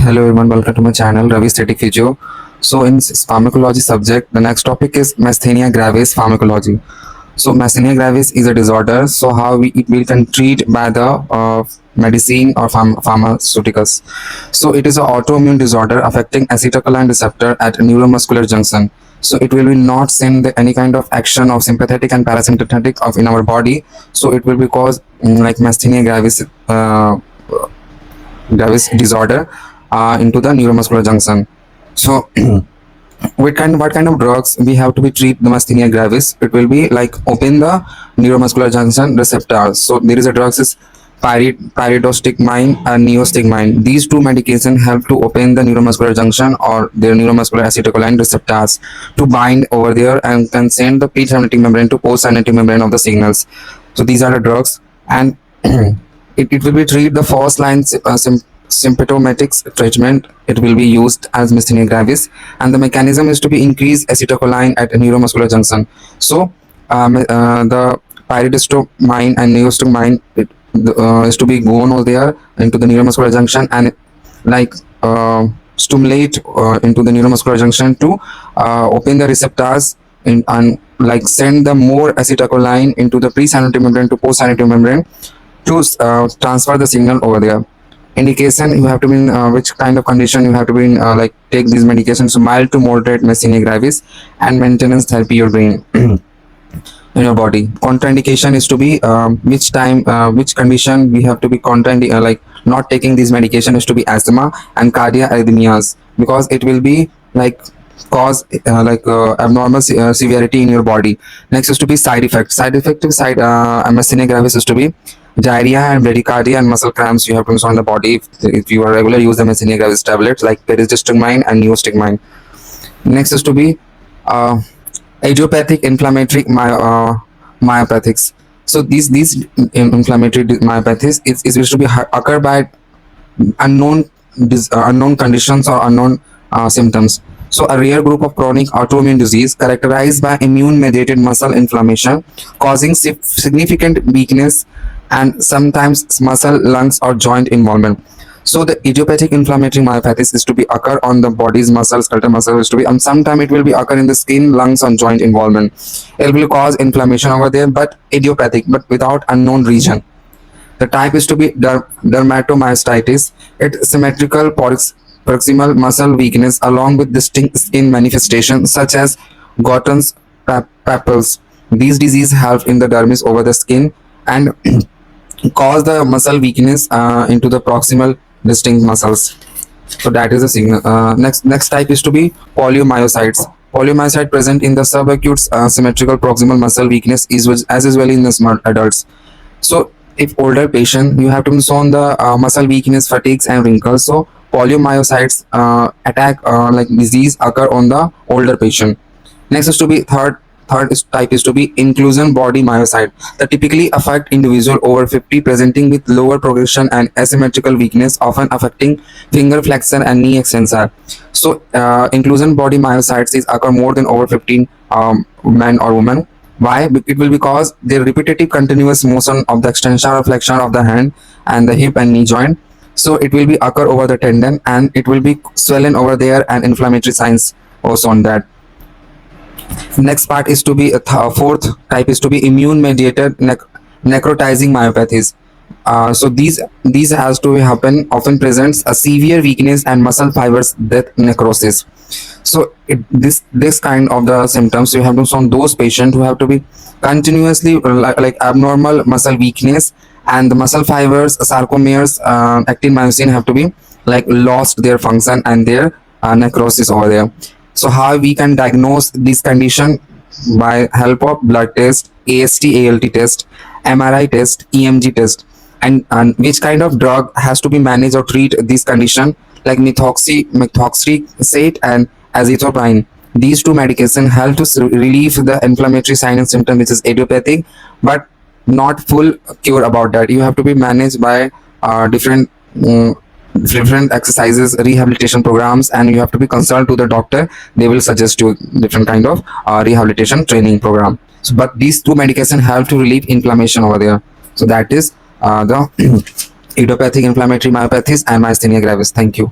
Hello everyone, welcome to my channel Ravi Static Physio. So in this pharmacology subject, the next topic is Myasthenia Gravis pharmacology. So Myasthenia Gravis is a disorder. So how we can treat by the medicine or pharmaceuticals. So it is an autoimmune disorder affecting acetylcholine receptor at neuromuscular junction. So it will be not send any kind of action of sympathetic and parasympathetic of in our body. So it will be cause like Myasthenia Gravis disorder into the neuromuscular junction. So what kind of drugs we have to be treat the Myasthenia gravis? It will be like open the neuromuscular junction receptors. So there is a drugs is Pyridostigmine and neostigmine. These two medications help to open the neuromuscular junction or their neuromuscular acetylcholine receptors to bind over there and can send the pre-synaptic membrane to post-synaptic membrane of the signals. So these are the drugs, and it will be treat the first line symptomatic treatment. It will be used as Myasthenia gravis, and the mechanism is to be increase acetylcholine at a neuromuscular junction. So the pyridostigmine and neostigmine is to be gone over there into the neuromuscular junction and like stimulate into the neuromuscular junction to open the receptors and like send the more acetylcholine into the pre-synaptic membrane to post-synaptic membrane to transfer the signal over there. Indication, you have to be in which kind of condition you have to be in like take these medications. So mild to moderate Myasthenia gravis and maintenance therapy your brain in your body. Contraindication is to be which time which condition we have to be like not taking these medication is to be asthma and cardiac arrhythmias, because it will be like cause abnormal severity in your body. Next is to be side effect. Side effect of Myasthenia gravis is to be diarrhea and bradycardia and muscle cramps you have to use on the body if you are regular use the Myasthenia gravis tablets like Prednisone and neostigmine. Next is to be Idiopathic Inflammatory Myopathies. So these inflammatory myopathies is used to be occur by unknown conditions or unknown symptoms. So a rare group of chronic autoimmune disease characterized by immune-mediated muscle inflammation causing significant weakness and sometimes muscle, lungs or joint involvement. So the idiopathic inflammatory myopathies is to be occur on the body's muscle, skeletal muscle is to be, and sometimes it will be occur in the skin, lungs and joint involvement. It will cause inflammation over there, but idiopathic, but without unknown region. The type is to be dermatomyositis. It's symmetrical proximal muscle weakness along with distinct skin manifestations such as Gauton's papules. These diseases have in the dermis over the skin and cause the muscle weakness into the proximal distinct muscles. So that is a signal. Next type is to be polymyositis. Polymyosite present in the subacute symmetrical proximal muscle weakness as well in the small adults. So if older patient, you have to show the muscle weakness, fatigues and wrinkles. So polymyositis attack like disease occur on the older patient. Next is to be third type is to be inclusion body myocyte that typically affect individual over 50 presenting with lower progression and asymmetrical weakness, often affecting finger flexor and knee extensor. So inclusion body myocytes is occur more than over 15 men or women. Why? It will be because the repetitive continuous motion of the extension or flexion of the hand and the hip and knee joint. So it will be occur over the tendon and it will be swelling over there and inflammatory signs also on that. Next part is to be fourth type is to be immune mediated necrotizing myopathies. So these has to happen often presents a severe weakness and muscle fibers death necrosis. So this kind of the symptoms you have to show those patients who have to be continuously like abnormal muscle weakness and the muscle fibers sarcomeres actin myosin have to be like lost their function and their necrosis over there. So how we can diagnose this condition? By help of blood test, AST, ALT test, MRI test, EMG test, and which kind of drug has to be managed or treat this condition like methotrexate and Azathioprine. These two medications help to relieve the inflammatory sign and symptom which is idiopathic, but not full cure about that. You have to be managed by different exercises, rehabilitation programs, and you have to be consult to the doctor. They will suggest you different kind of rehabilitation training program. So but these two medications help to relieve inflammation over there. So that is the idiopathic inflammatory myopathies and Myasthenia gravis. Thank you.